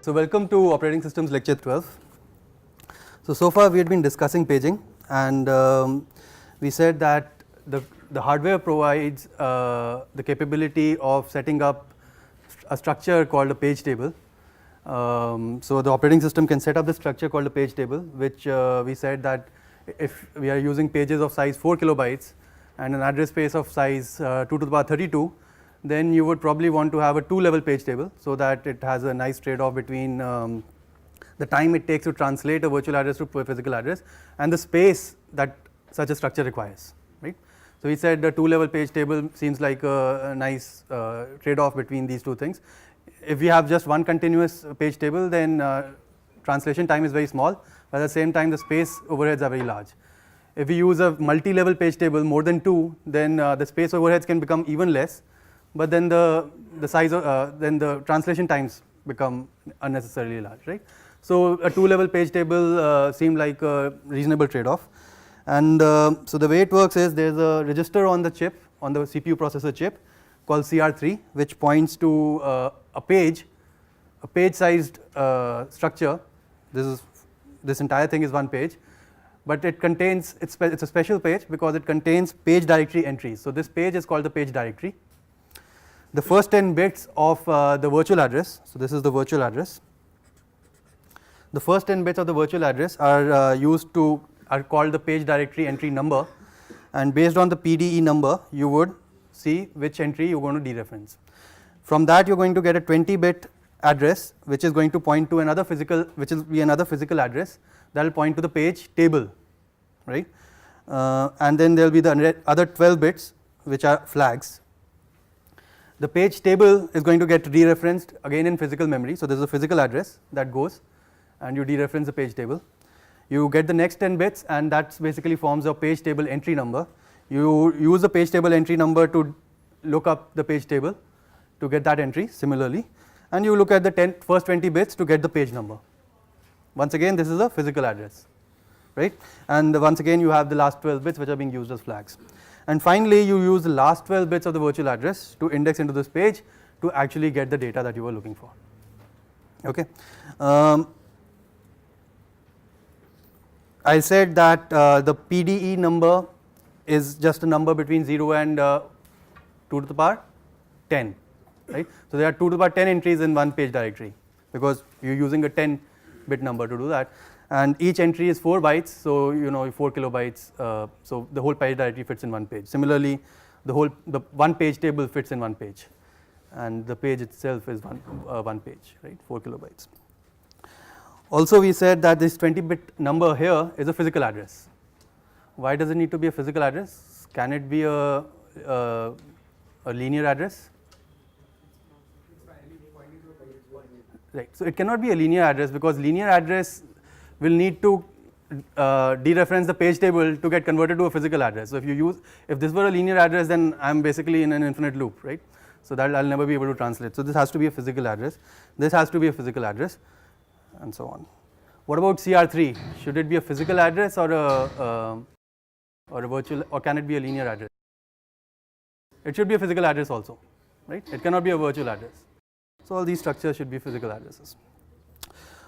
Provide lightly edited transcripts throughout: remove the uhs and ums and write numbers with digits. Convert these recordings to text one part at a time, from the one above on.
So welcome to Operating Systems Lecture 12. So far we had been discussing paging, and we said that the hardware provides the capability of setting up a structure called a page table. So the operating system can set up the structure called a page table, which we said that if we are using pages of size 4 kilobytes and an address space of size 2 to the power 32, then you would probably want to have a 2-level page table, so that it has a nice trade-off between the time it takes to translate a virtual address to a physical address and the space that such a structure requires, right. So we said the 2-level page table seems like a nice trade-off between these two things. If we have just one continuous page table, then translation time is very small, but at the same time the space overheads are very large. If we use a multi-level page table, more than 2, then the space overheads can become even less, but then the size of then the translation times become unnecessarily large, right. So a 2-level page table seemed like a reasonable trade-off, and so the way it works is there is a register on the chip, on the CPU processor chip, called CR3, which points to a page-sized structure. This entire thing is one page, but it contains it's a special page because it contains page directory entries. So this page is called the page directory. The first 10 bits of the virtual address, so this is the virtual address. The first 10 bits of the virtual address are called the page directory entry number, and based on the PDE number you would see which entry you are going to dereference. From that you are going to get a 20-bit address, which is going to point to another physical, which will be another physical address that will point to the page table, right. And then there will be the other 12 bits which are flags. The page table is going to get dereferenced again in physical memory. So there is a physical address that goes and you dereference the page table. You get the next 10 bits, and that basically forms a page table entry number. You use the page table entry number to look up the page table to get that entry similarly, and you look at the first 20 bits to get the page number. Once again this is a physical address, right, and once again you have the last 12 bits which are being used as flags. And finally you use the last 12 bits of the virtual address to index into this page to actually get the data that you were looking for. Okay. I said that the PDE number is just a number between 0 and 2 to the power 10, right. So there are 2 to the power 10 entries in one page directory because you are using a 10-bit number to do that, and each entry is 4 bytes, so 4 kilobytes, so the whole page directory fits in one page. Similarly the one page table fits in one page, and the page itself is one page, right, 4 kilobytes. Also we said that this 20-bit number here is a physical address. Why does it need to be a physical address? Can it be a linear address? Right, so it cannot be a linear address because linear address will need to dereference the page table to get converted to a physical address. So if this were a linear address, then I am basically in an infinite loop, right. So that I will never be able to translate. So this has to be a physical address, this has to be a physical address, and so on. What about CR3? Should it be a physical address or a virtual, or can it be a linear address? It should be a physical address also, right. It cannot be a virtual address. So all these structures should be physical addresses.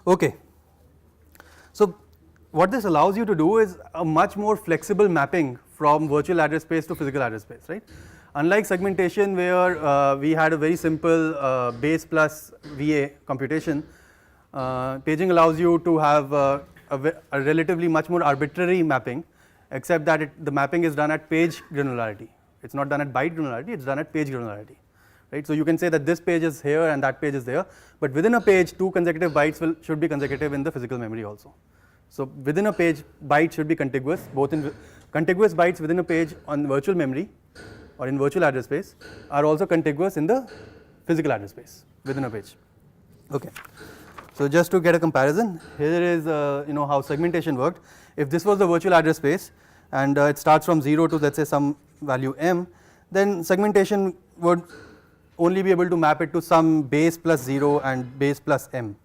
Okay. So what this allows you to do is a much more flexible mapping from virtual address space to physical address space, right. Unlike segmentation where we had a very simple base plus VA computation, paging allows you to have a relatively much more arbitrary mapping, except that the mapping is done at page granularity. It is not done at byte granularity, it is done at page granularity, right. So you can say that this page is here and that page is there, but within a page 2 consecutive bytes should be consecutive in the physical memory also. So within a page byte should be contiguous, both in contiguous bytes within a page on virtual memory or in virtual address space are also contiguous in the physical address space within a page. Okay. So just to get a comparison, here is how segmentation worked. If this was the virtual address space and it starts from 0 to, let's say, some value m, then segmentation would only be able to map it to some base plus 0 and base plus m,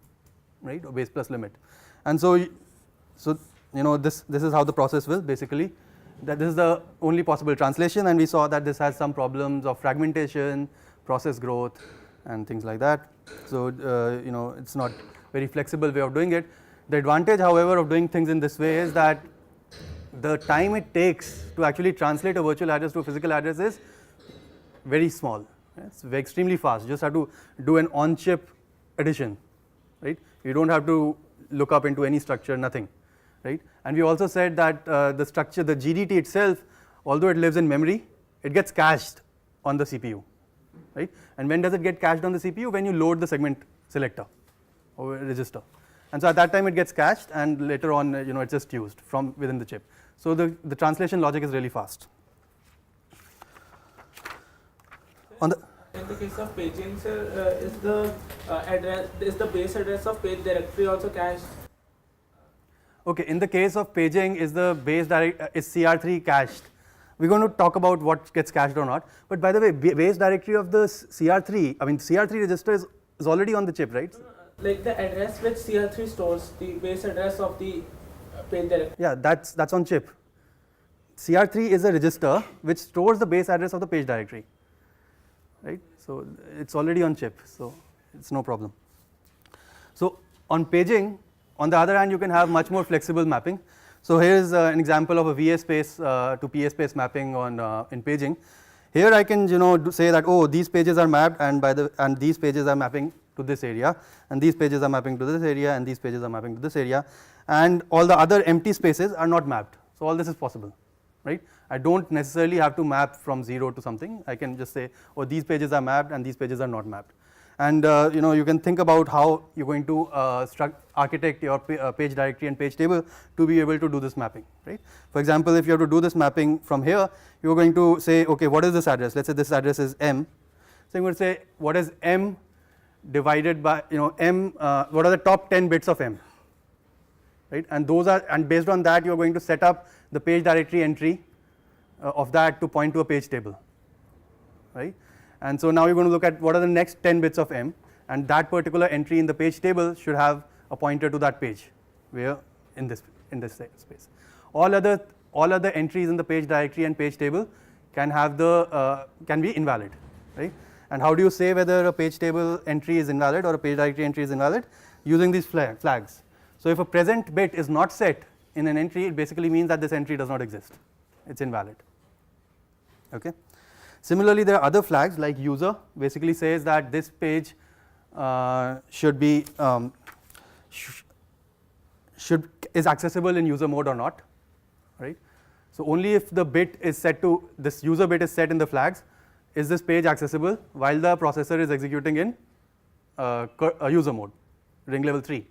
right, or base plus limit. And so this is how the process will basically, that this is the only possible translation, and we saw that this has some problems of fragmentation, process growth and things like that. So it's not very flexible way of doing it. The advantage, however, of doing things in this way is that the time it takes to actually translate a virtual address to a physical address is very small. It's extremely fast. You just have to do an on-chip addition, right? You don't have to look up into any structure, nothing, right? And we also said that the structure, the GDT itself, although it lives in memory, it gets cached on the CPU, right? And when does it get cached on the CPU? When you load the segment selector or register. And so at that time it gets cached, and later on it's just used from within the chip. So the translation logic is really fast. On the in the case of paging, sir, is the base address of page directory also cached? Okay, in the case of paging, is the base is CR3 cached? We're going to talk about what gets cached or not. But by the way, base directory of the CR3, I mean CR3 register is already on the chip, right? Like the address which CR3 stores, the base address of the page directory. Yeah, that's on chip. CR3 is a register which stores the base address of the page directory, right? So it's already on chip, so it's no problem. So on paging, on the other hand, you can have much more flexible mapping. So here is an example of a VA space to PA space mapping on in paging. Here I can say that, oh, these pages are mapped, and these pages are mapping to this area, and these pages are mapping to this area, and these pages are mapping to this area, and all the other empty spaces are not mapped. So all this is possible, right? I don't necessarily have to map from 0 to something. I can just say, oh, these pages are mapped and these pages are not mapped. And you can think about how you're going to architect your page directory and page table to be able to do this mapping, right? For example, if you have to do this mapping from here, you're going to say, okay, what is this address? Let's say this address is M. So I'm going to say, what is M divided by M? What are the top 10 bits of M? Right? And based on that, you're going to set up the page directory entry of that to point to a page table, right? And so now you're going to look at what are the next 10 bits of M, and that particular entry in the page table should have a pointer to that page, where in this space. All other entries in the page directory and page table can be invalid, right? And how do you say whether a page table entry is invalid or a page directory entry is invalid? Using these flags. So if a present bit is not set in an entry, it basically means that this entry does not exist. It's invalid. Okay. Similarly, there are other flags like user, basically says that this page should be is accessible in user mode or not, right? So only if the bit is set to this user bit is set in the flags, is this page accessible while the processor is executing in user mode, ring level 3,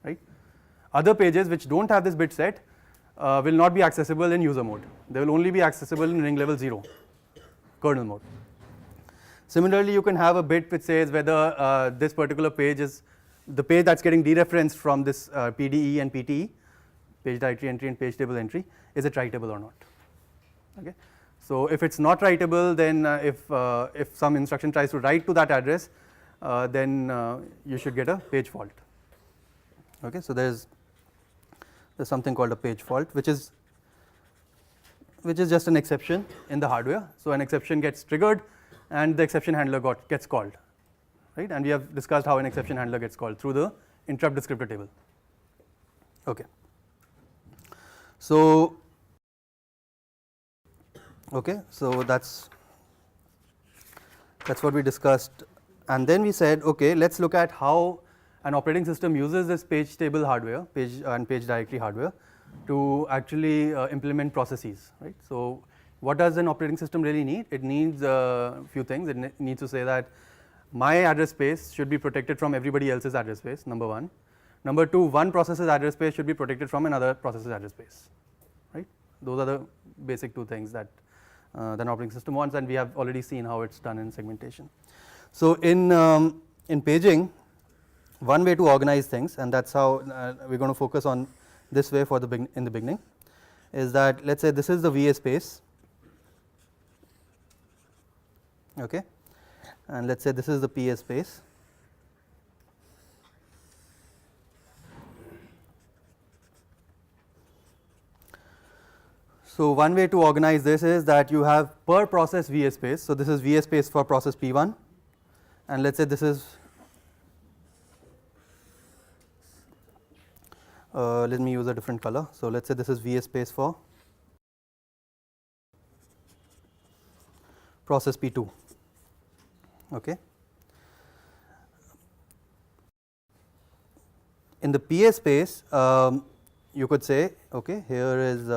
right? Other pages which don't have this bit set will not be accessible in user mode. They will only be accessible in ring level 0, kernel mode. Similarly, you can have a bit which says whether this particular page is the page that's getting dereferenced from this PDE and PTE, page directory entry and page table entry, is it writable or not? Okay. So if it's not writable, then if some instruction tries to write to that address, then you should get a page fault. Okay. So there's something called a page fault, which is just an exception in the hardware. So an exception gets triggered, and the exception handler gets called, right? And we have discussed how an exception handler gets called through the interrupt descriptor table. Okay. So that's what we discussed, and then we said, okay, let's look at how an operating system uses this page table hardware, page directory hardware, to actually implement processes, right? So what does an operating system really need? It needs a few things. It needs to say that my address space should be protected from everybody else's address space, number one. Number two, one process's address space should be protected from another process's address space, right? Those are the basic two things that an operating system wants, and we have already seen how it's done in segmentation. So in paging, one way to organize things, and that's how we're going to focus on this way in the beginning, is that let's say this is the VA space, okay, and let's say this is the PA space. So one way to organize this is that you have per process VA space. So this is VA space for process P1, and let's say this is let me use a different color. So, let us say this is VS space for process P2. Okay. In the PA space, you could say, okay, here is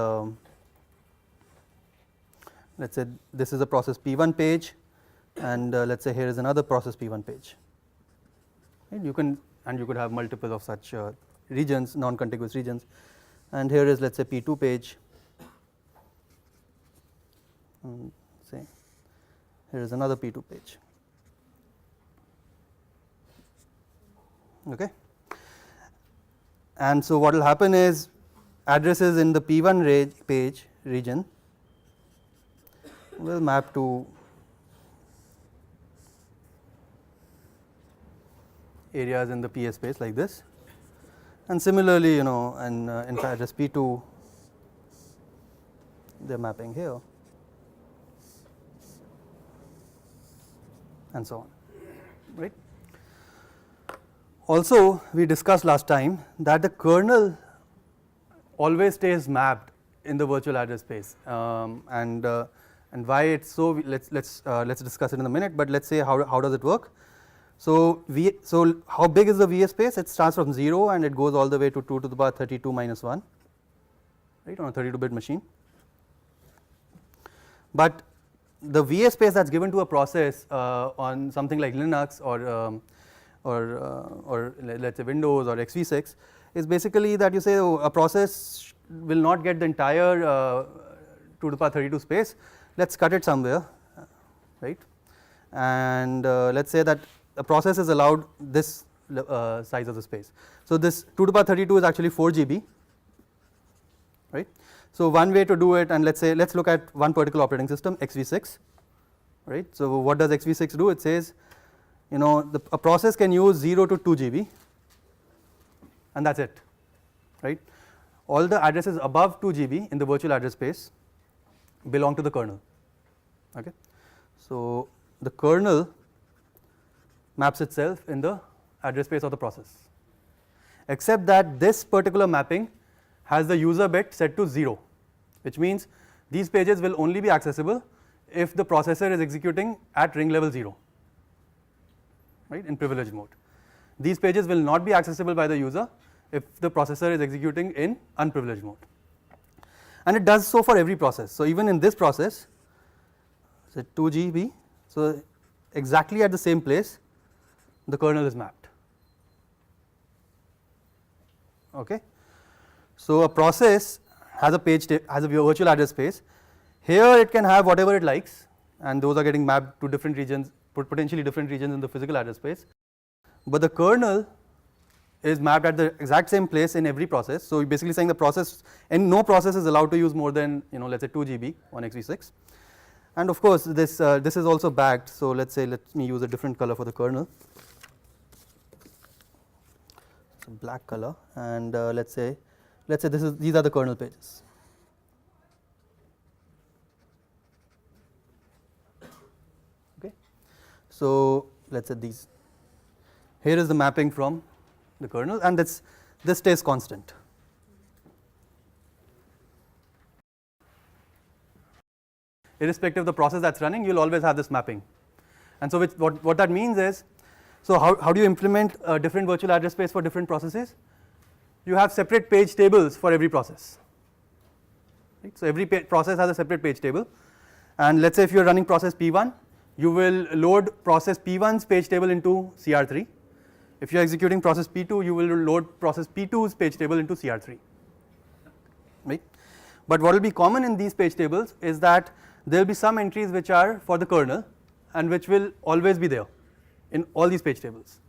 let us say this is a process P1 page, and let us say here is another process P1 page. Right? You can, and you could have multiple of such regions, non-contiguous regions, and here is, let us say, P2 page, say here is another P2 page. Okay. And so what will happen is addresses in the P1 page region will map to areas in the PA space like this, and similarly, you know, and in address P2 they are mapping here, and so on, right. Also, we discussed last time that the kernel always stays mapped in the virtual address space, and why it's so. Let's discuss it in a minute. But let's say how does it work? So how big is the VS space? It starts from 0 and it goes all the way to 2 to the power 32 minus 1, right, on a 32-bit machine. But the VS space that's given to a process on something like Linux or let's say Windows or x86 is basically that you say, oh, a process will not get the entire 2 to the power 32 space. Let's cut it somewhere, right? And let's say that a process is allowed this size of the space. So this 2 to the power 32 is actually 4 GB, right? So one way to do it, and let's look at one particular operating system, XV6, right? So what does XV6 do? It says, you know, a process can use 0 to 2 GB, and that's it, right? All the addresses above 2 GB in the virtual address space belong to the kernel. Okay, so the kernel maps itself in the address space of the process, except that this particular mapping has the user bit set to 0, which means these pages will only be accessible if the processor is executing at ring level 0, right, in privileged mode. These pages will not be accessible by the user if the processor is executing in unprivileged mode, and it does so for every process. So even in this process, say 2 GB, so exactly at the same place the kernel is mapped. Okay. So a process has a has a virtual address space. Here it can have whatever it likes, and those are getting mapped to different regions, potentially different regions in the physical address space. But the kernel is mapped at the exact same place in every process. So basically saying the process, and no process is allowed to use more than, you know, let's say 2 GB on XV6. And of course this is also backed. So let me use a different color for the kernel. So black color, and let's say these are the kernel pages. Okay, so let's say these. Here is the mapping from the kernel, and this stays constant. Irrespective of the process that's running, you'll always have this mapping. And so what that means is, so how do you implement a different virtual address space for different processes? You have separate page tables for every process, right? So every process has a separate page table, and let's say if you're running process P1, you will load process P1's page table into CR3. If you're executing process P2, you will load process P2's page table into CR3, right? But what will be common in these page tables is that there will be some entries which are for the kernel and which will always be there in all these page tables.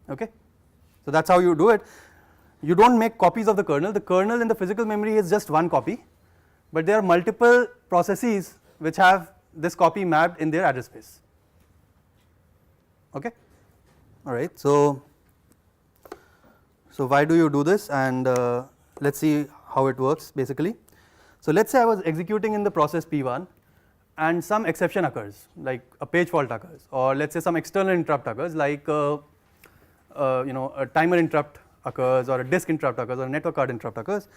Okay, so that's how you do it. You don't make copies of the kernel. The kernel in the physical memory is just one copy, but there are multiple processes which have this copy mapped in their address space. Okay, all right. So why do you do this? And let's see how it works basically. So let's say I was executing in the process P1, and some exception occurs, like a page fault occurs, or let's say some external interrupt occurs, like you know, a timer interrupt occurs, or a disk interrupt occurs, or a network card interrupt occurs,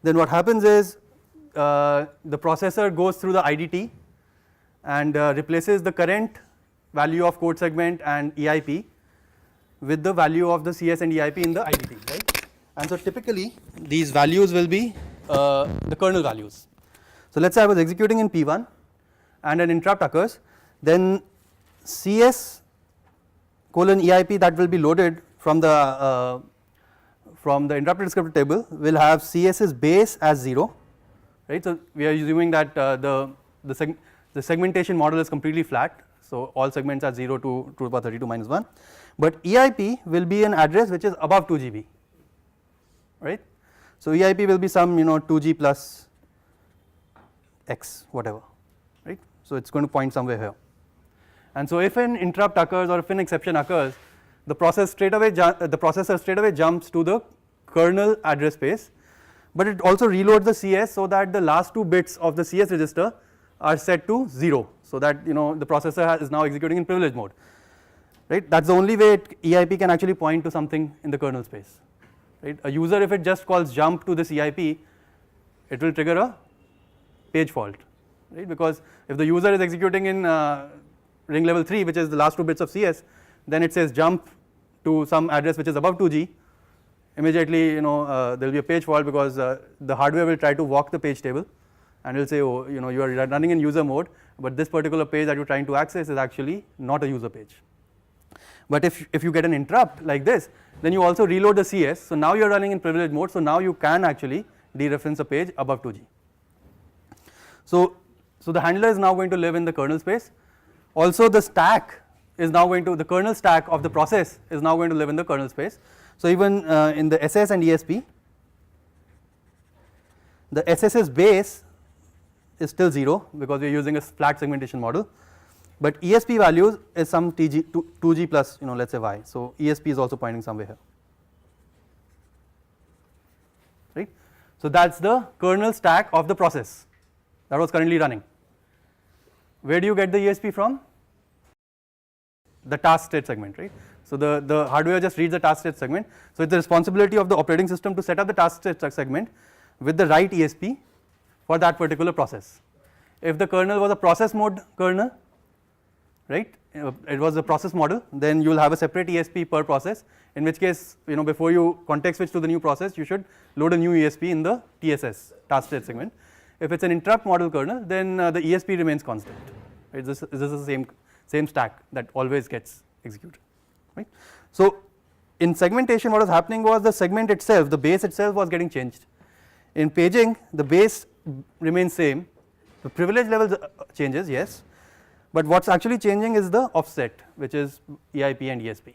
then what happens is the processor goes through the IDT and replaces the current value of code segment and EIP with the value of the CS and EIP in the IDT, right? And so typically these values will be the kernel values. So let's say I was executing in P1 and an interrupt occurs, then CS colon EIP that will be loaded from the interrupted descriptor table will have CS's base as 0, right. So we are assuming that the segmentation model is completely flat, so all segments are 0 to the power 32 minus 1, but EIP will be an address which is above 2 GB, right. So EIP will be some 2G plus X whatever, right. So it is going to point somewhere here, and so if an interrupt occurs or if an exception occurs, the processor straight away jumps to the kernel address space, but it also reloads the CS so that the last 2 bits of the CS register are set to 0, so that the processor is now executing in privilege mode, right. That is the only way EIP can actually point to something in the kernel space, right. A user, if it just calls jump to this EIP, it will trigger a page fault, right, because if the user is executing in ring level 3, which is the last 2 bits of CS, then it says jump to some address which is above 2G, immediately there will be a page fault, because the hardware will try to walk the page table and will say, oh, you are running in user mode, but this particular page that you are trying to access is actually not a user page. But if you get an interrupt like this, then you also reload the CS, so now you are running in privilege mode, so now you can actually dereference a page above 2G. So the handler is now going to live in the kernel space. Also the stack is now going to, the kernel stack of the process is now going to live in the kernel space. So even in the SS and ESP, the SS's base is still 0 because we are using a flat segmentation model, but ESP values is some 2G plus let's say Y, so ESP is also pointing somewhere here, right. So that is the kernel stack of the process that was currently running. Where do you get the ESP from? The task state segment, right. So the hardware just reads the task state segment, so it is the responsibility of the operating system to set up the task state segment with the right ESP for that particular process. If the kernel was a process mode kernel, right, it was a process model, then you will have a separate ESP per process, in which case before you context switch to the new process, you should load a new ESP in the TSS, task state segment. If it is an interrupt model kernel, then the ESP remains constant, right. This is the same stack that always gets executed, right. So in segmentation what was happening was the segment itself, the base itself was getting changed. In paging the base remains same, the privilege level changes, yes, but what is actually changing is the offset, which is EIP and ESP,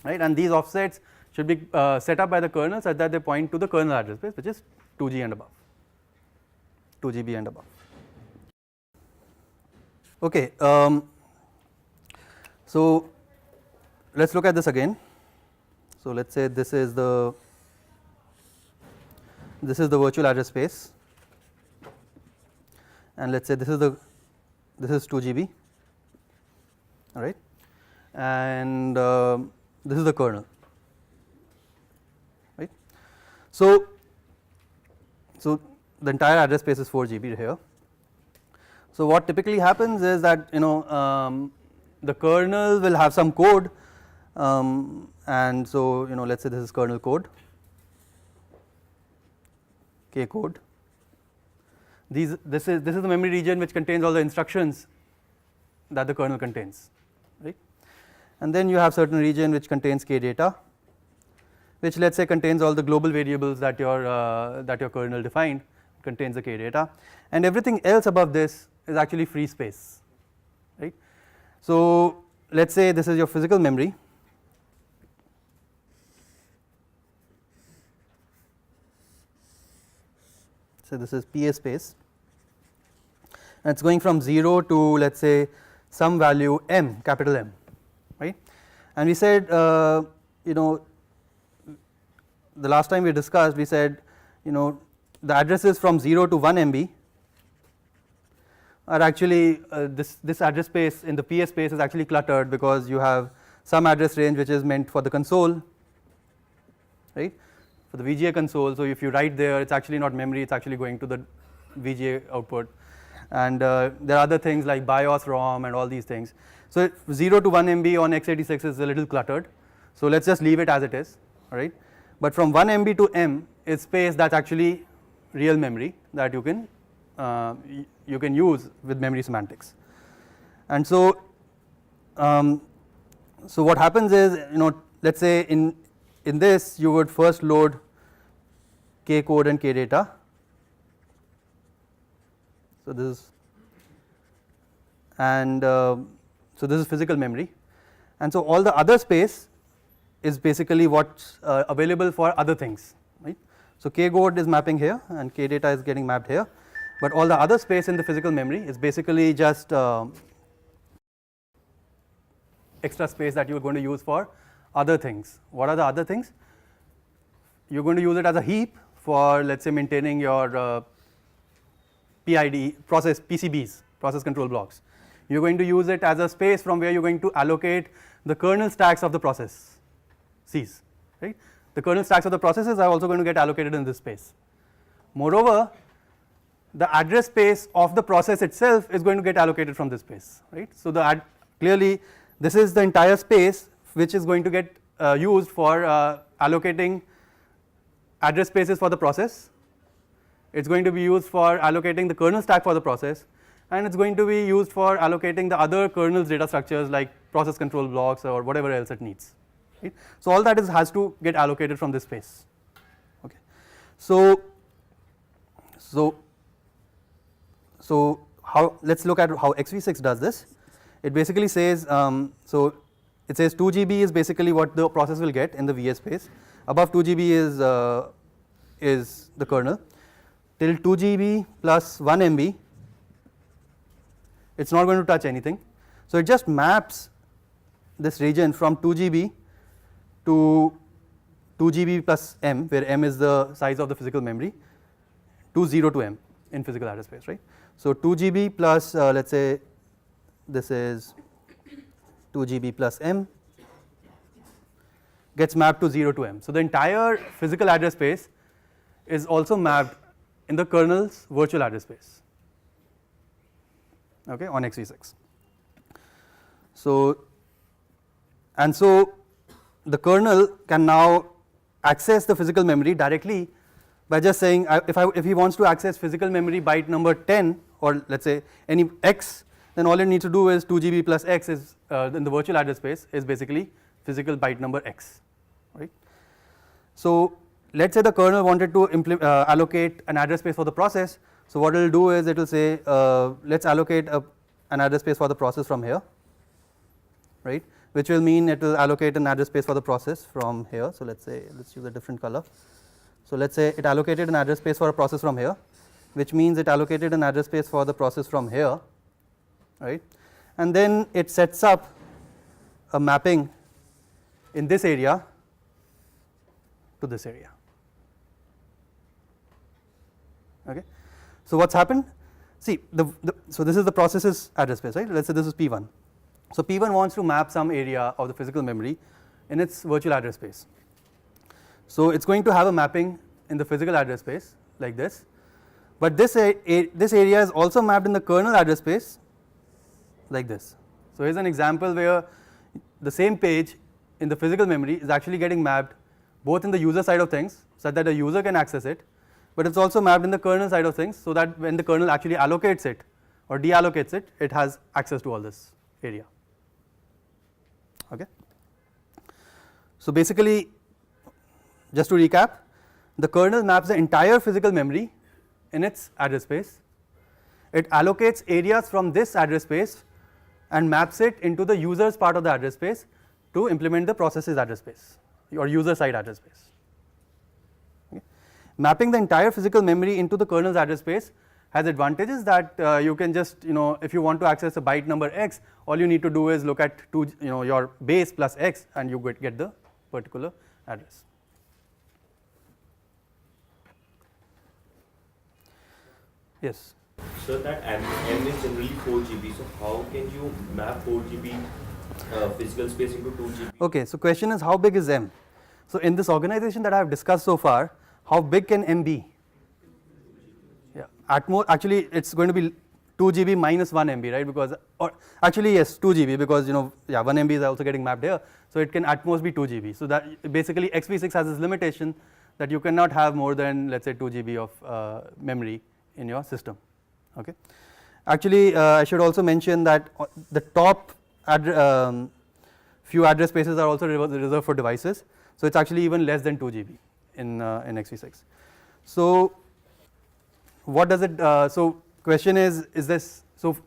right, and these offsets should be set up by the kernel such that they point to the kernel address space, which is 2G and above, 2 GB and above. Okay, so let us look at this again. So let us say this is the virtual address space, and let us say this is 2 GB, all right, and this is the kernel, right. So the entire address space is 4 GB here. So what typically happens is that the kernel will have some code, and so let us say this is kernel code, K code. This is the memory region which contains all the instructions that the kernel contains, right, and then you have certain region which contains K data, which let us say contains all the global variables that your kernel defined, contains the K data, and everything else above this is actually free space, right. So let us say this is your physical memory, so this is PA space, and it is going from 0 to let us say some value M, capital M, right, and we said the last time we discussed, we said the addresses from 0 to 1 MB are actually this address space in the PA space is actually cluttered, because you have some address range which is meant for the console, right? For the VGA console, so if you write there, it's actually not memory, it's actually going to the VGA output. And there are other things like BIOS ROM and all these things. So 0 to 1 MB on x86 is a little cluttered, so let's just leave it as it is, right? But from 1 MB to M is space that's actually real memory that you can use with memory semantics. And so so what happens is, let's say in this you would first load K code and K data. So this is, and so this is physical memory, and so all the other space is basically what's available for other things, right? So K code is mapping here and K data is getting mapped here, but all the other space in the physical memory is basically just extra space that you are going to use for other things. What are the other things? You are going to use it as a heap for, let's say, maintaining your PID process PCBs, process control blocks. You are going to use it as a space from where you are going to allocate the kernel stacks of the process Cs, right? The kernel stacks of the processes are also going to get allocated in this space. Moreover, the address space of the process itself is going to get allocated from this space, right? So clearly this is the entire space which is going to get used for allocating address spaces for the process. It's going to be used for allocating the kernel stack for the process, and it's going to be used for allocating the other kernel's data structures like process control blocks or whatever else it needs, right? So all that has to get allocated from this space, okay? So how, let's look at how x86 does this. It basically says, so it says 2 GB is basically what the process will get in the VS space. Above 2 GB is the kernel. Till 2 GB plus 1 MB, it's not going to touch anything. So it just maps this region from 2 GB to 2 GB plus M, where M is the size of the physical memory, to 0 to M in physical address space, right? So 2 GB plus, let's say this is 2 GB plus M, gets mapped to 0 to M. So the entire physical address space is also mapped in the kernel's virtual address space, okay, on x86. So the kernel can now access the physical memory directly by just saying, if he wants to access physical memory byte number 10, or let's say any x, then all it needs to do is 2 GB plus x is in the virtual address space is basically physical byte number x, right? So let's say the kernel wanted to allocate an address space for the process. So what it will do is it will say, let's allocate an address space for the process from here, right? Which will mean it will allocate an address space for the process from here. So let's use a different color. So let's say it allocated an address space for a process from here, which means it allocated an address space for the process from here, right? And then it sets up a mapping in this area to this area, okay? So what's happened? See, so this is the process's address space, right? Let's say this is P1. So P1 wants to map some area of the physical memory in its virtual address space. So it's going to have a mapping in the physical address space like this, but this area is also mapped in the kernel address space like this. So here's an example where the same page in the physical memory is actually getting mapped both in the user side of things such that the user can access it, but it's also mapped in the kernel side of things so that when the kernel actually allocates it or deallocates it, it has access to all this area, okay? So basically, just to recap, the kernel maps the entire physical memory in its address space. It allocates areas from this address space and maps it into the user's part of the address space to implement the process's address space or user side address space. Okay. Mapping the entire physical memory into the kernel's address space has advantages that you can just, if you want to access a byte number x, all you need to do is look at your base plus x and you get the particular address. Yes. So that M is generally 4 GB. So how can you map 4 GB physical space into 2 GB? Okay, so question is how big is M? So in this organization that I have discussed so far, how big can M be? Yeah, at most, actually it's going to be 2 GB minus 1 MB, right? Because, or actually yes, 2 GB, because you know, yeah, 1 MB is also getting mapped here, so it can at most be 2 GB. So that basically XV6 has this limitation that you cannot have more than, let's say, 2 GB of memory in your system. Okay. Actually, I should also mention that the top few address spaces are also reserved for devices. So it's actually even less than 2 GB in XV6. So what does it? So question is this? So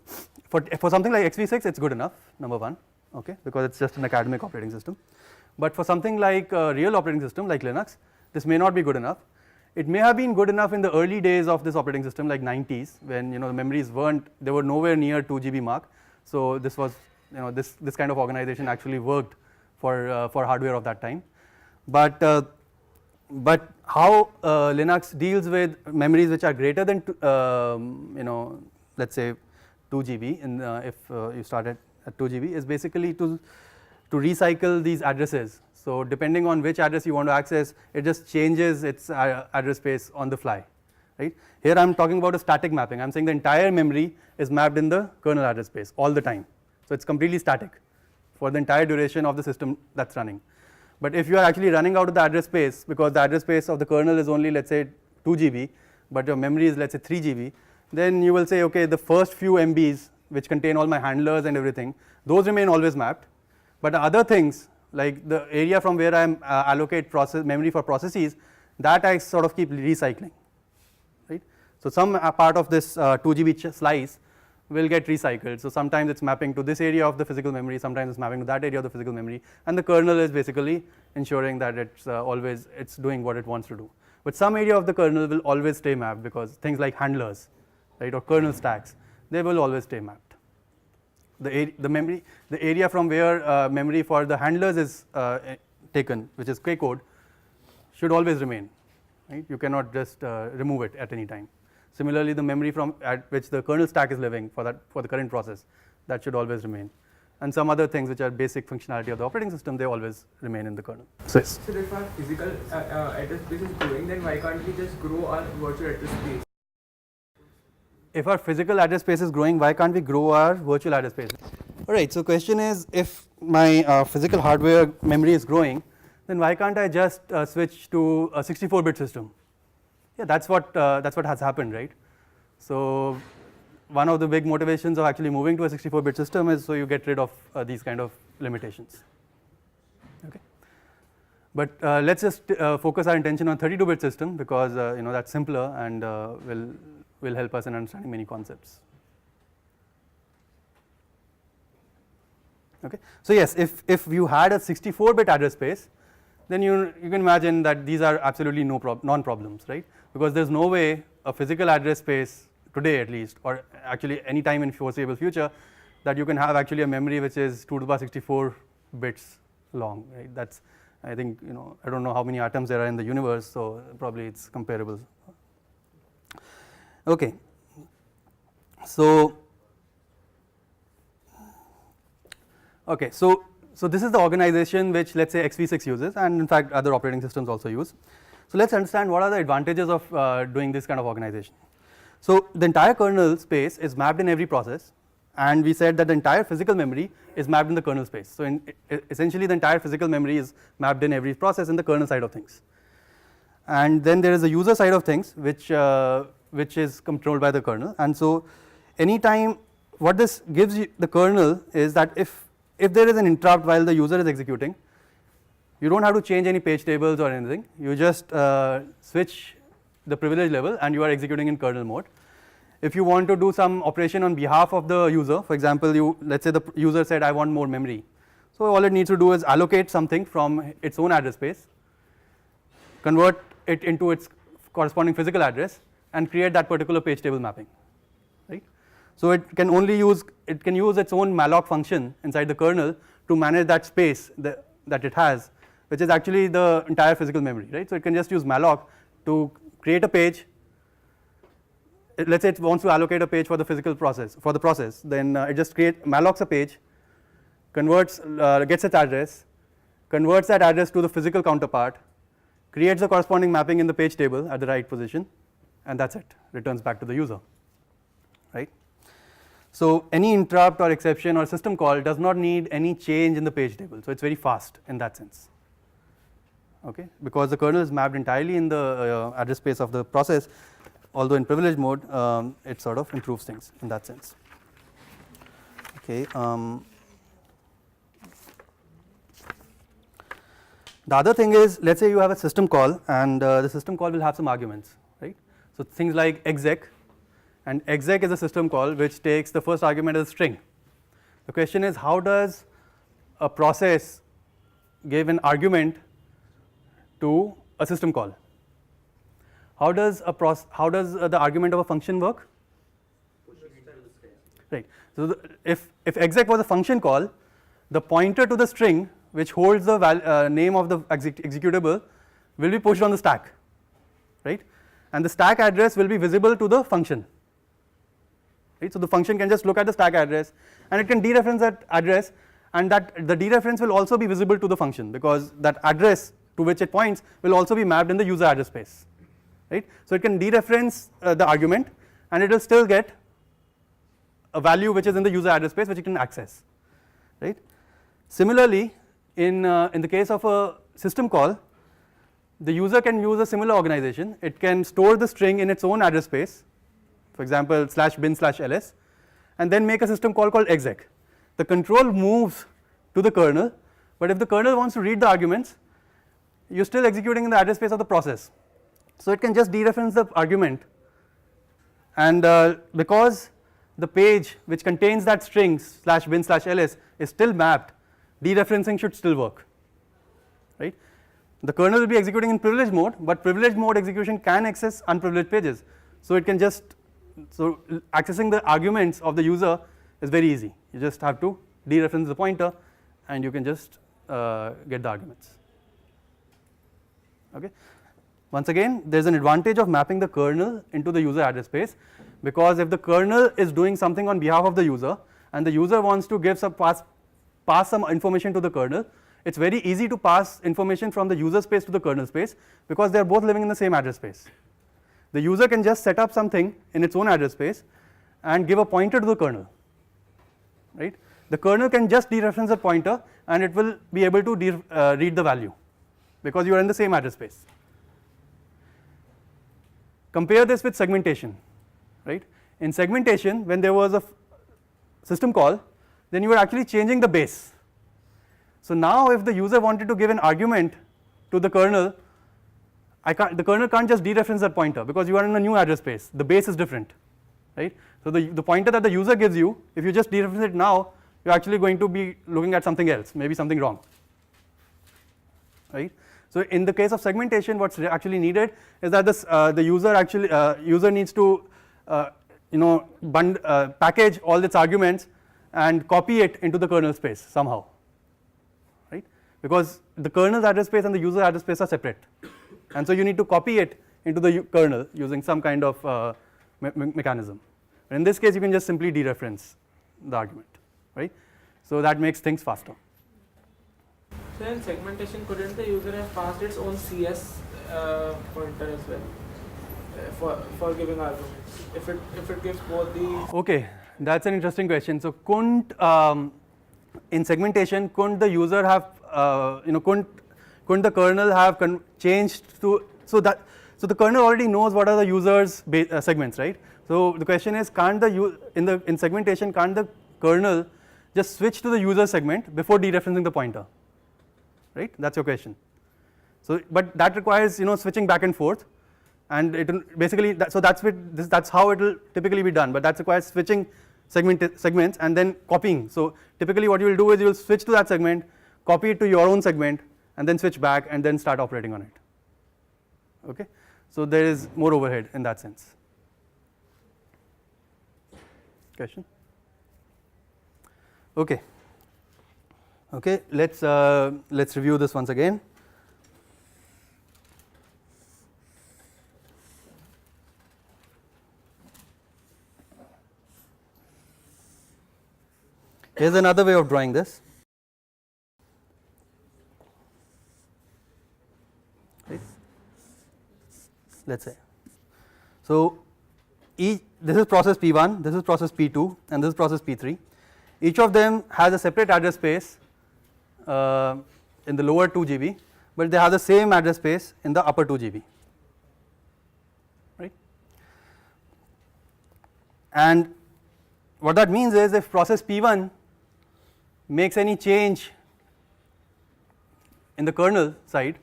for something like XV6, it's good enough. Number one, okay, because it's just an academic operating system. But for something like a real operating system like Linux, this may not be good enough. It may have been good enough in the early days of this operating system, like 90s, when you know the memories they were nowhere near 2 GB mark. So this was, you know, this kind of organization actually worked for hardware of that time. But how Linux deals with memories which are greater than you know, let's say 2 GB, if you start at 2 GB, is basically to recycle these addresses. So depending on which address you want to access, it just changes its address space on the fly, right? Here I'm talking about a static mapping. I'm saying the entire memory is mapped in the kernel address space all the time. So it's completely static for the entire duration of the system that's running. But if you are actually running out of the address space, because the address space of the kernel is only, let's say, 2 GB, but your memory is, let's say, 3 GB, then you will say, okay, the first few MBs which contain all my handlers and everything, those remain always mapped. But the other things, like the area from where I allocate memory for processes, that I sort of keep recycling, right? So some part of this 2 GB slice will get recycled. So sometimes it's mapping to this area of the physical memory, sometimes it's mapping to that area of the physical memory, and the kernel is basically ensuring that it's always doing what it wants to do. But some area of the kernel will always stay mapped, because things like handlers, right, or kernel stacks, they will always stay mapped. The area from where memory for the handlers is taken, which is K code, should always remain, right? You cannot just remove it at any time. Similarly, the memory from at which the kernel stack is living for the current process, that should always remain. And some other things which are basic functionality of the operating system, they always remain in the kernel. So if our physical address space is growing, then why can't we just grow our virtual address space? If our physical address space is growing, why can't we grow our virtual address space? All right, so question is, if my physical hardware memory is growing, then why can't I just switch to a 64-bit system? Yeah, that's what has happened, right? So one of the big motivations of actually moving to a 64-bit system is so you get rid of these kind of limitations. Okay, but let's just focus our attention on 32-bit system, because you know, that's simpler and will help us in understanding many concepts. Okay, so yes, if you had a 64-bit address space, then you can imagine that these are absolutely non-problems, right? Because there's no way a physical address space today, at least, or actually any time in foreseeable future, that you can have actually a memory which is 2 to the power 64 bits long, right? That's, I think, you know, I don't know how many atoms there are in the universe, so probably it's comparable. Okay, so this is the organization which, let's say, XV6 uses, and in fact other operating systems also use. So let's understand what are the advantages of doing this kind of organization. So the entire kernel space is mapped in every process, and we said that the entire physical memory is mapped in the kernel space. So essentially the entire physical memory is mapped in every process in the kernel side of things. And then there is a user side of things which is controlled by the kernel. And so anytime, what this gives you, the kernel, is that if there is an interrupt while the user is executing, you don't have to change any page tables or anything. You just switch the privilege level and you are executing in kernel mode. If you want to do some operation on behalf of the user, for example, let's say the user said, I want more memory. So all it needs to do is allocate something from its own address space, convert it into its corresponding physical address, and create that particular page table mapping, right? So it can use its own malloc function inside the kernel to manage that space that it has, which is actually the entire physical memory, right? So it can just use malloc to create a page. Let's say it wants to allocate a page for the physical process, then it just mallocs a page, converts, gets its address, converts that address to the physical counterpart, creates the corresponding mapping in the page table at the right position, and that's it, returns back to the user, right. So any interrupt or exception or system call does not need any change in the page table, so it's very fast in that sense, okay, because the kernel is mapped entirely in the address space of the process. Although in privileged mode, it sort of improves things in that sense. Okay. The other thing is, let's say you have a system call, and the system call will have some arguments, right. So things like exec, and exec is a system call which takes the first argument as a string. The question is, how does a process give an argument to a system call? How does the argument of a function work? Right. So if exec was a function call, the pointer to the string which holds the name of the executable will be pushed on the stack, right, and the stack address will be visible to the function, right. So the function can just look at the stack address and it can dereference that address, and that the dereference will also be visible to the function, because that address to which it points will also be mapped in the user address space, right. So it can dereference the argument and it will still get a value which is in the user address space which it can access, right. Similarly, in the case of a system call, the user can use a similar organization. It can store the string in its own address space, for example /bin/ls, and then make a system call called exec. The control moves to the kernel, but if the kernel wants to read the arguments, you're still executing in the address space of the process, so it can just dereference the argument, and because the page which contains that string /bin/ls is still mapped, dereferencing should still work, right. The kernel will be executing in privileged mode, but privileged mode execution can access unprivileged pages, so it can just, so accessing the arguments of the user is very easy. You just have to dereference the pointer and you can just get the arguments, okay. Once again, there is an advantage of mapping the kernel into the user address space, because if the kernel is doing something on behalf of the user and the user wants to give some pass some information to the kernel, it's very easy to pass information from the user space to the kernel space, because they are both living in the same address space. The user can just set up something in its own address space and give a pointer to the kernel, right. The kernel can just dereference the pointer and it will be able to read the value, because you are in the same address space. Compare this with segmentation, right. In segmentation, when there was a system call, then you are actually changing the base. So now if the user wanted to give an argument to the kernel, the kernel can't just dereference that pointer, because you are in a new address space, the base is different, right. So the pointer that the user gives you, if you just dereference it now, you are actually going to be looking at something else, maybe something wrong, right. So in the case of segmentation, what's actually needed is that the user needs to package all its arguments and copy it into the kernel space somehow, right, because the kernel's address space and the user address space are separate, and so you need to copy it into the kernel using some kind of mechanism. In this case, you can just simply dereference the argument, right. So that makes things faster. So in segmentation, couldn't the user have passed its own CS pointer as well for giving arguments, if it gives both the? Okay, that's an interesting question. So couldn't in segmentation, couldn't the user have couldn't the kernel have changed to, so the kernel already knows what are the user's segments, right. So the question is, can't in segmentation, can't the kernel just switch to the user segment before dereferencing the pointer, right? That's your question. So but that requires switching back and forth, and it will basically so that's how it will typically be done, but that requires switching segments and then copying. So typically what you will do is you will switch to that segment, copy it to your own segment, and then switch back and then start operating on it, okay. So there is more overhead in that sense. Question? Okay, let's review this once again. Here's another way of drawing this. let's say. So this is process P1, this is process P2, and this is process P3. Each of them has a separate address space in the lower 2 GB, but they have the same address space in the upper 2 GB, right? And what that means is if process P1 makes any change in the kernel side,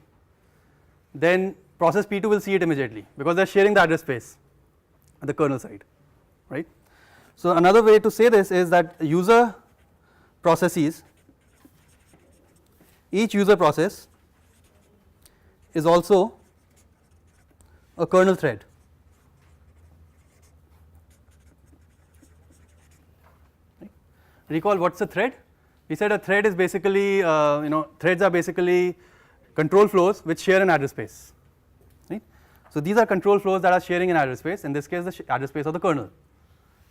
then process P2 will see it immediately because they are sharing the address space at the kernel side, right? So another way to say this is that user processes, each user process is also a kernel thread. Right? Recall what's a thread? We said a thread is basically threads are basically control flows which share an address space, right? So these are control flows that are sharing an address space, in this case the address space of the kernel,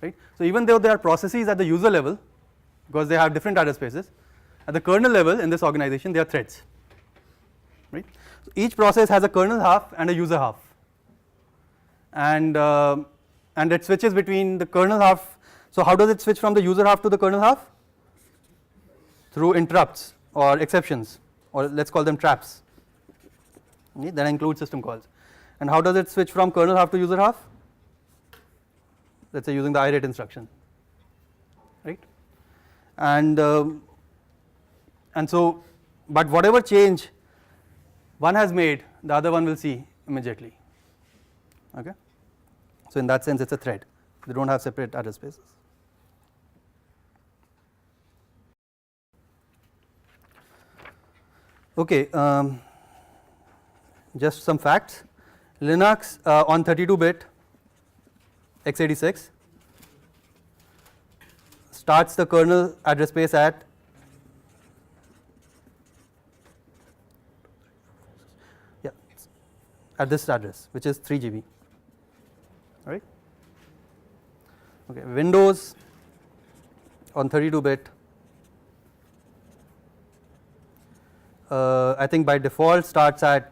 right? So even though there are processes at the user level because they have different address spaces, at the kernel level in this organization they are threads, right? So each process has a kernel half and a user half, and it switches between the kernel half. So how does it switch from the user half to the kernel half? Through interrupts or exceptions, or let's call them traps, okay, that include system calls. And how does it switch from kernel half to user half? Let's say using the irate instruction, right? And so, but whatever change one has made, the other one will see immediately, okay? So in that sense it's a thread, they don't have separate address spaces. Okay, just some facts. Linux on 32-bit x86 starts the kernel address space at this address, which is 3 GB, right? Okay, Windows on 32-bit I think by default starts at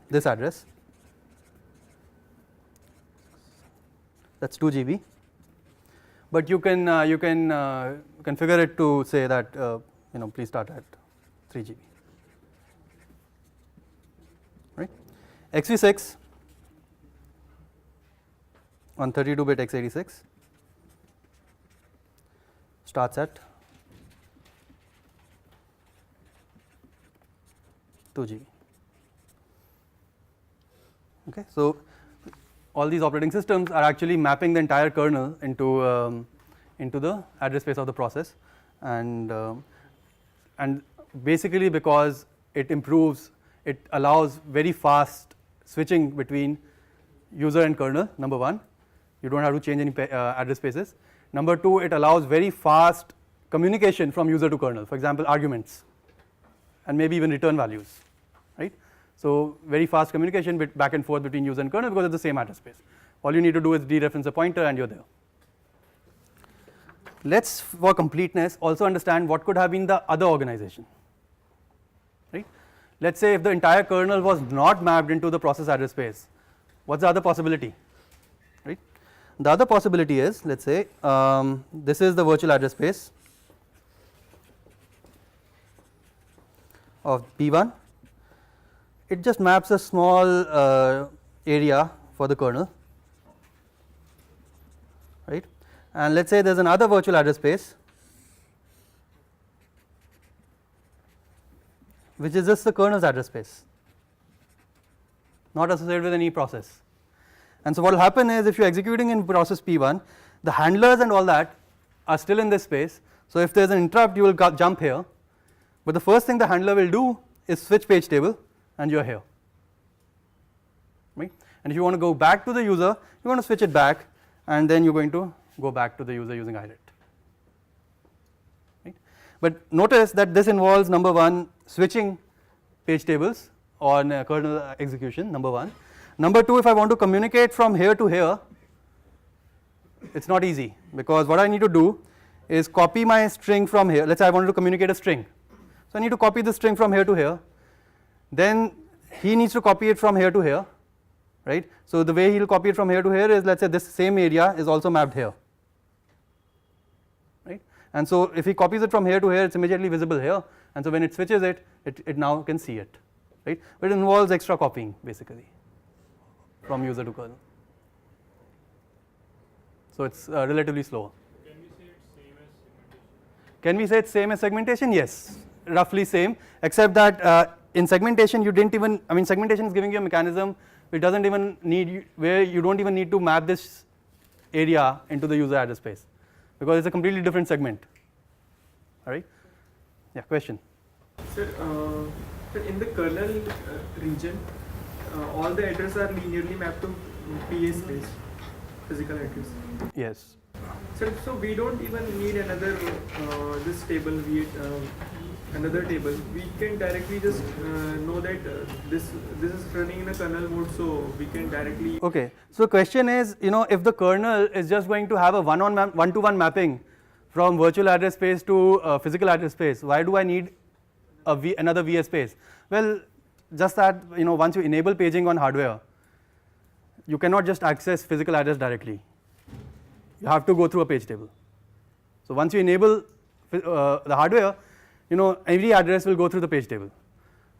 this address, that's 2 GB, but you can configure it to say that please start at 3 GB, right? XV6 on 32-bit x86 starts at 2 GB. Okay, so all these operating systems are actually mapping the entire kernel into the address space of the process, and basically because it allows very fast switching between user and kernel. Number one, you don't have to change any address spaces. Number two, it allows very fast communication from user to kernel, for example arguments and maybe even return values, right? So very fast communication back and forth between user and kernel because it's the same address space. All you need to do is dereference a pointer and you're there. Let's, for completeness, also understand what could have been the other organization, right? Let's say if the entire kernel was not mapped into the process address space, what's the other possibility, right? The other possibility is, let's say this is the virtual address space of P1, it just maps a small area for the kernel, right? And let's say there's another virtual address space which is just the kernel's address space, not associated with any process. And so what will happen is if you're executing in process P1, the handlers and all that are still in this space. So if there's an interrupt, you will jump here, but the first thing the handler will do is switch page table and you're here, right? And if you want to go back to the user, you want to switch it back and then you're going to go back to the user using irate, right? But notice that this involves, number one, switching page tables on kernel execution, number one. Number two, if I want to communicate from here to here, it's not easy because what I need to do is copy my string from here. Let's say I wanted to communicate a string, so I need to copy the string from here to here, then he needs to copy it from here to here, right? So the way he'll copy it from here to here is, let's say this same area is also mapped here, right? And so if he copies it from here to here, it's immediately visible here, and so when it switches it, it now can see it, right? But it involves extra copying basically from user to kernel. So it's relatively slower. Can we say it's same as segmentation? Yes, roughly same, except that in segmentation you didn't even, I mean segmentation is giving you a mechanism which doesn't even need, where you don't even need to map this area into the user address space, because it's a completely different segment. All right? Yeah, question? Sir, in the kernel region, all the addresses are linearly mapped to PA space, physical address. Yes. So we don't even need another this table, another table. We can directly just know that this is running in a kernel mode, so we can directly. Okay. So question is, if the kernel is just going to have a one-to-one mapping from virtual address space to physical address space, why do I need another VS space? Well, just that once you enable paging on hardware, you cannot just access physical address directly. You have to go through a page table. So once you enable the hardware, every address will go through the page table.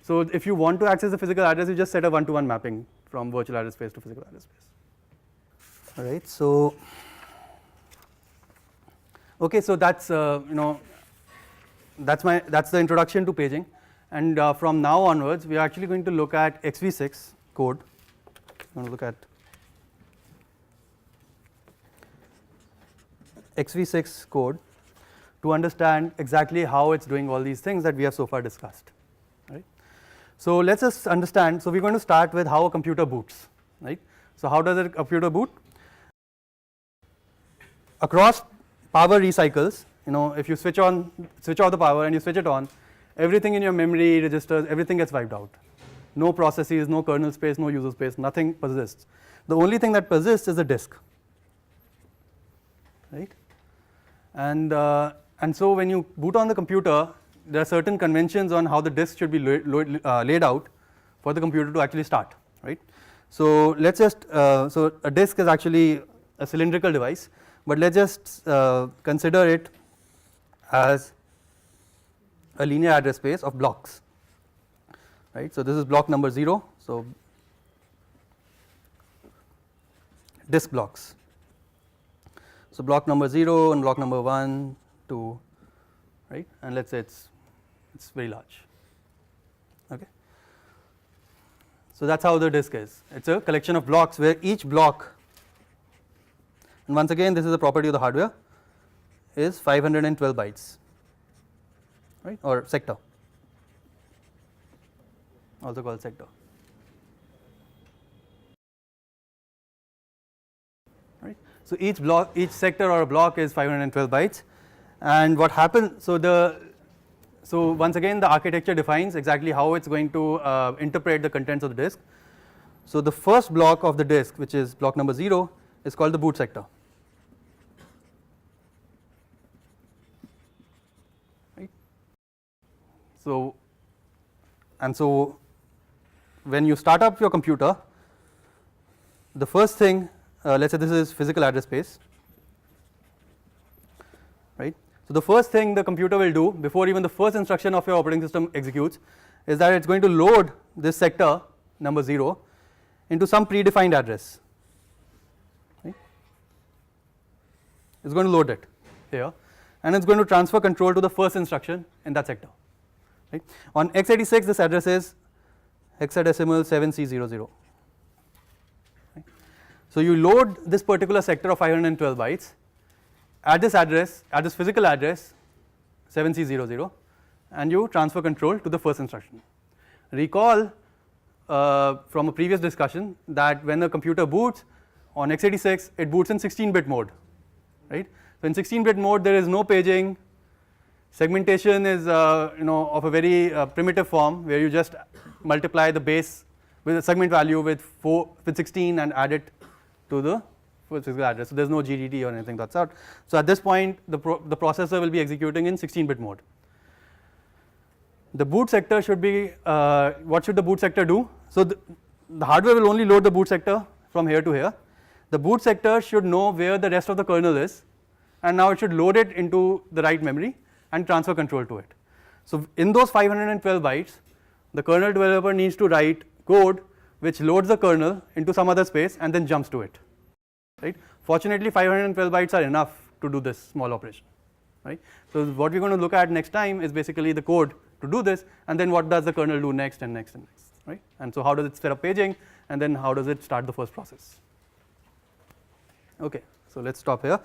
So if you want to access the physical address, you just set a one-to-one mapping from virtual address space to physical address space. All right. So okay. So that's that's the introduction to paging, and from now onwards, we are actually going to look at XV6 code. I'm going to look at XV6 code to understand exactly how it's doing all these things that we have so far discussed, right? So let's just understand. So we're going to start with how a computer boots, right? So how does a computer boot? Across power recycles, if you switch off the power and you switch it on, everything in your memory registers, everything gets wiped out. No processes, no kernel space, no user space, nothing persists. The only thing that persists is the disk, right? And so when you boot on the computer, there are certain conventions on how the disk should be laid out for the computer to actually start, right? So let's just, so a disk is actually a cylindrical device, but let's just consider it as a linear address space of blocks, right? So this is block number 0, so disk blocks. So block number 0 and block number 1, 2, right? And let's say it's very large. Okay. So that's how the disk is. It's a collection of blocks where each block, and once again this is a property of the hardware, is 512 bytes, right? Or sector, also called sector. Right. So each block, each sector or a block is 512 bytes, and what happens? So once again the architecture defines exactly how it's going to interpret the contents of the disk. So the first block of the disk, which is block number 0, is called the boot sector. Right. So when you start up your computer, the first thing, let's say this is physical address space, right? So the first thing the computer will do before even the first instruction of your operating system executes is that it's going to load this sector number 0 into some predefined address, right? It's going to load it here, and it's going to transfer control to the first instruction in that sector, right? On x86 this address is hexadecimal 7C00. So you load this particular sector of 512 bytes at this address, at this physical address 7C00, and you transfer control to the first instruction. Recall from a previous discussion that when the computer boots on x86, it boots in 16-bit mode, right? So in 16-bit mode there is no paging. Segmentation is of a very primitive form where you just multiply the base with a segment value with 16 and add it to the physical address. So there is no GDT or anything that's out. So at this point the processor will be executing in 16-bit mode. The boot sector should be, what should the boot sector do? So the hardware will only load the boot sector from here to here. The boot sector should know where the rest of the kernel is, and now it should load it into the right memory and transfer control to it. So in those 512 bytes, the kernel developer needs to write code which loads the kernel into some other space and then jumps to it, right. Fortunately 512 bytes are enough to do this small operation, right. So what we're going to look at next time is basically the code to do this, and then what does the kernel do next and next and next, right. And so how does it set up paging, and then how does it start the first process. Okay, so let's stop here.